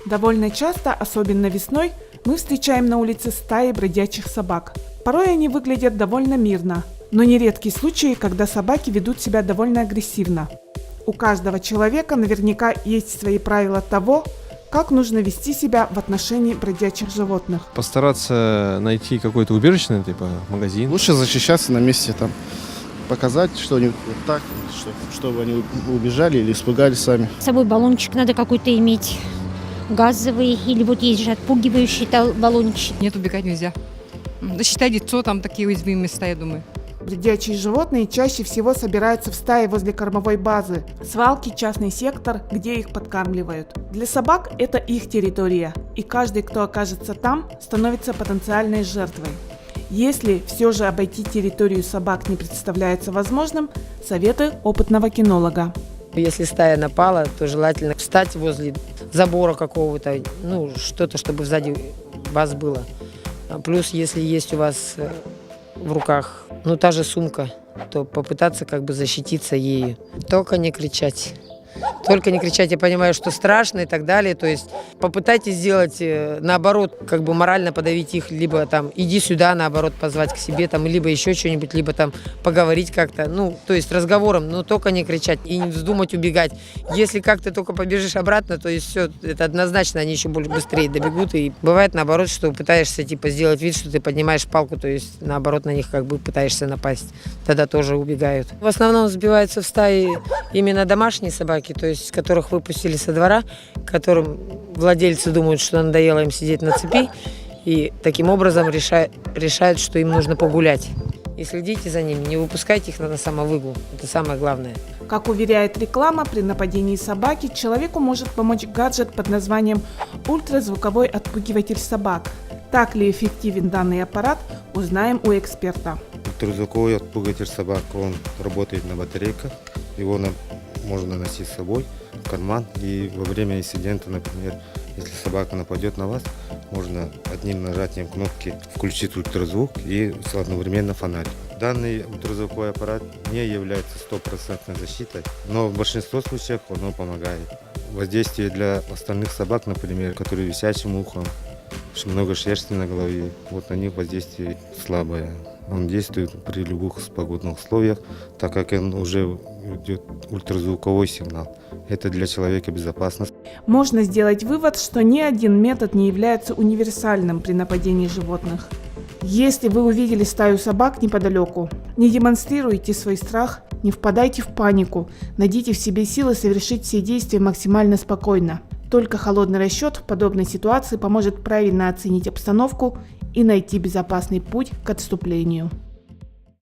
Довольно часто, особенно весной, мы встречаем на улице стаи бродячих собак. Порой они выглядят довольно мирно, но нередки случаи, когда собаки ведут себя довольно агрессивно. У каждого человека наверняка есть свои правила того, как нужно вести себя в отношении бродячих животных. Постараться найти какой-то убежищный, типа магазин. Лучше защищаться на месте, там, показать что-нибудь вот так, чтобы они убежали или испугались сами. С собой баллончик надо какой-то иметь, газовый, или вот есть же отпугивающие баллончики. Нет, убегать нельзя. Считай, лицо, там такие уязвимые места, я думаю. Бродячие животные чаще всего собираются в стаи возле кормовой базы, свалки, частный сектор, где их подкармливают. Для собак это их территория, и каждый, кто окажется там, становится потенциальной жертвой. Если все же обойти территорию собак не представляется возможным, советы опытного кинолога. Если стая напала, то желательно встать возле забора какого-то, что-то, чтобы сзади вас было. Плюс, если есть у вас в руках, та же сумка, то попытаться защититься ею. Только не кричать. Только не кричать, я понимаю, что страшно и так далее. То есть попытайтесь сделать наоборот, морально подавить их, либо там иди сюда, наоборот, позвать к себе, там, либо еще что-нибудь, либо там поговорить как-то. То есть разговором, но только не кричать и не вздумать убегать. Если как-то только побежишь обратно, то есть все, это однозначно, они еще более быстрее добегут. И бывает наоборот, что пытаешься сделать вид, что ты поднимаешь палку, то есть наоборот на них пытаешься напасть. Тогда тоже убегают. В основном сбиваются в стаи именно домашние собаки, то есть которых выпустили со двора, которым владельцы думают, что надоело им сидеть на цепи, и таким образом решают, что им нужно погулять. И следите за ними, не выпускайте их на самовыгул, это самое главное. Как уверяет реклама, при нападении собаки человеку может помочь гаджет под названием ультразвуковой отпугиватель собак. Так ли эффективен данный аппарат, узнаем у эксперта. Ультразвуковой отпугиватель собак, он работает на батарейках, его можно носить с собой в карман, и во время инцидента, например, если собака нападет на вас, можно одним нажатием кнопки включить ультразвук и одновременно фонарик. Данный ультразвуковой аппарат не является стопроцентной защитой, но в большинстве случаев он помогает. Воздействие для остальных собак, например, которые висячим ухом, много шерсти на голове, на них воздействие слабое. Он действует при любых погодных условиях, так как он уже идет ультразвуковой сигнал. Это для человека безопасно. Можно сделать вывод, что ни один метод не является универсальным при нападении животных. Если вы увидели стаю собак неподалеку, не демонстрируйте свой страх, не впадайте в панику, найдите в себе силы совершить все действия максимально спокойно. Только холодный расчет в подобной ситуации поможет правильно оценить обстановку и найти безопасный путь к отступлению.